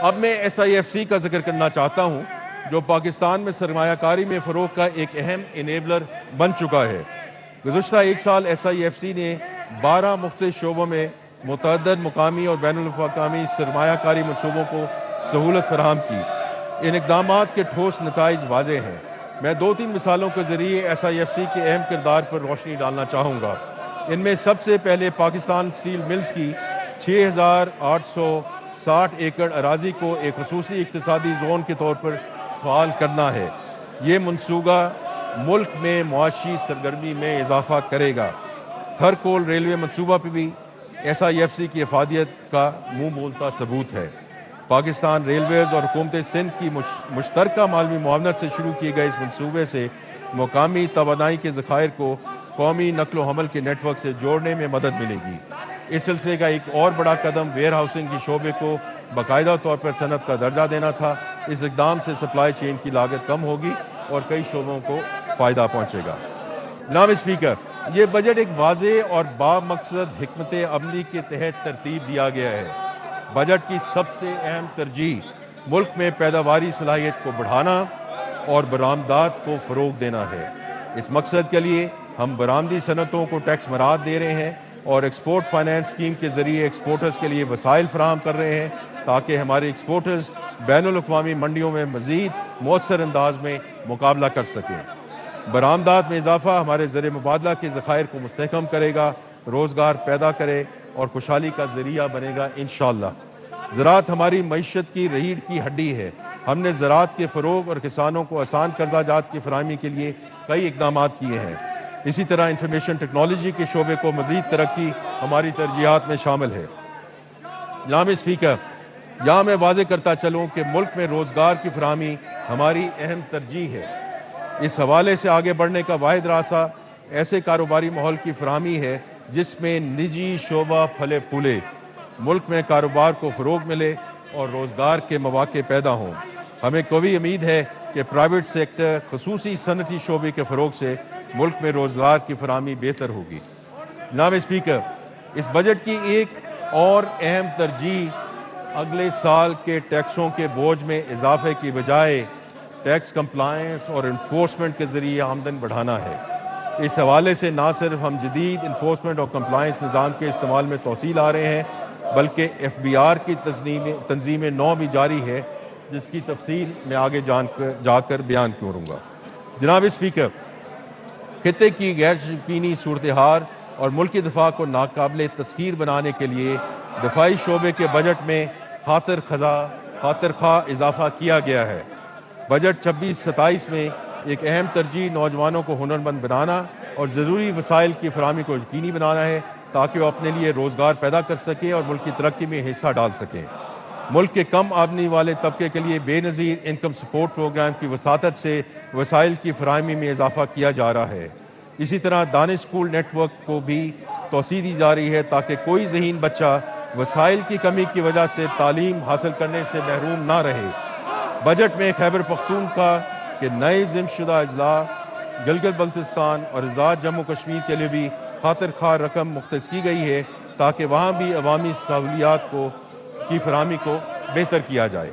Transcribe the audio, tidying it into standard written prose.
اب میں SIFC کا ذکر کرنا چاہتا ہوں جو پاکستان میں سرمایہ کاری میں فروغ کا ایک اہم انیبلر بن چکا ہے۔ گزشتہ ایک سال SIFC نے 12 مختلف شعبوں میں متعدد مقامی اور بین الاقوامی سرمایہ کاری منصوبوں کو سہولت فراہم کی۔ ان اقدامات کے ٹھوس نتائج واضح ہیں۔ میں 2-3 مثالوں کے ذریعے SIFC کے اہم کردار پر روشنی ڈالنا چاہوں گا۔ ان میں سب سے پہلے پاکستان اسٹیل ملز کی 6,860 ایکڑ اراضی کو ایک خصوصی اقتصادی زون کے طور پر فعال کرنا ہے۔ یہ منصوبہ ملک میں معاشی سرگرمی میں اضافہ کرے گا۔ تھر کول ریلوے منصوبہ پہ بھی SIFC کی افادیت کا منہ بولتا ثبوت ہے۔ پاکستان ریلویز اور حکومت سندھ کی مشترکہ مالوی معاونت سے شروع کیے گئے اس منصوبے سے مقامی توانائی کے ذخائر کو قومی نقل و حمل کے نیٹ ورک سے جوڑنے میں مدد ملے گی۔ اس سلسلے کا ایک اور بڑا قدم ویئر ہاؤسنگ کی شعبے کو باقاعدہ طور پر صنعت کا درجہ دینا تھا۔ اس اقدام سے سپلائی چین کی لاگت کم ہوگی اور کئی شعبوں کو فائدہ پہنچے گا۔ جناب اسپیکر، یہ بجٹ ایک واضح اور بامقصد حکمت عملی کے تحت ترتیب دیا گیا ہے۔ بجٹ کی سب سے اہم ترجیح ملک میں پیداواری صلاحیت کو بڑھانا اور برآمدات کو فروغ دینا ہے۔ اس مقصد کے لیے ہم برآمدی صنعتوں کو ٹیکس مراعات دے رہے ہیں اور ایکسپورٹ فائنانس اسکیم کے ذریعے ایکسپورٹرز کے لیے وسائل فراہم کر رہے ہیں تاکہ ہمارے ایکسپورٹرز بین الاقوامی منڈیوں میں مزید مؤثر انداز میں مقابلہ کر سکیں۔ برآمدات میں اضافہ ہمارے زر مبادلہ کے ذخائر کو مستحکم کرے گا، روزگار پیدا کرے اور خوشحالی کا ذریعہ بنے گا انشاءاللہ۔ زراعت ہماری معیشت کی ریڑھ کی ہڈی ہے۔ ہم نے زراعت کے فروغ اور کسانوں کو آسان قرضہ جات کی فراہمی کے لیے کئی اقدامات کیے ہیں۔ اسی طرح انفارمیشن ٹیکنالوجی کے شعبے کو مزید ترقی ہماری ترجیحات میں شامل ہے۔ جناب اسپیکر، یہاں میں واضح کرتا چلوں کہ ملک میں روزگار کی فراہمی ہماری اہم ترجیح ہے۔ اس حوالے سے آگے بڑھنے کا واحد راستہ ایسے کاروباری ماحول کی فراہمی ہے جس میں نجی شعبہ پھلے پھولے، ملک میں کاروبار کو فروغ ملے اور روزگار کے مواقع پیدا ہوں۔ ہمیں قوی امید ہے کہ پرائیویٹ سیکٹر خصوصی صنعتی شعبے کے فروغ سے ملک میں روزگار کی فراہمی بہتر ہوگی۔ جناب اسپیکر، اس بجٹ کی ایک اور اہم ترجیح اگلے سال کے ٹیکسوں کے بوجھ میں اضافے کی بجائے ٹیکس کمپلائنس اور انفورسمنٹ کے ذریعے آمدن بڑھانا ہے۔ اس حوالے سے نہ صرف ہم جدید انفورسمنٹ اور کمپلائنس نظام کے استعمال میں توسیع لا رہے ہیں بلکہ FBR کی تنظیم نو بھی جاری ہے جس کی تفصیل میں آگے جا کر بیان کروں گا۔ جناب اسپیکر، خطے کی غیر یقینی صورتحال اور ملکی دفاع کو ناقابل تسخیر بنانے کے لیے دفاعی شعبے کے بجٹ میں خاطر خواہ اضافہ کیا گیا ہے۔ بجٹ 26-27 میں ایک اہم ترجیح نوجوانوں کو ہنرمند بنانا اور ضروری وسائل کی فراہمی کو یقینی بنانا ہے تاکہ وہ اپنے لیے روزگار پیدا کر سکیں اور ملک کی ترقی میں حصہ ڈال سکیں۔ ملک کے کم آمدنی والے طبقے کے لیے بے نظیر انکم سپورٹ پروگرام کی وساطت سے وسائل کی فراہمی میں اضافہ کیا جا رہا ہے۔ اسی طرح دانش اسکول نیٹ ورک کو بھی توسیع دی جا رہی ہے تاکہ کوئی ذہین بچہ وسائل کی کمی کی وجہ سے تعلیم حاصل کرنے سے محروم نہ رہے۔ بجٹ میں خیبر پختونخوا کے نئے ضم شدہ اضلاع گلگت بلتستان اور آزاد جموں کشمیر کے لیے بھی خاطر خواہ رقم مختص کی گئی ہے تاکہ وہاں بھی عوامی سہولیات کی فراہمی کو بہتر کیا جائے۔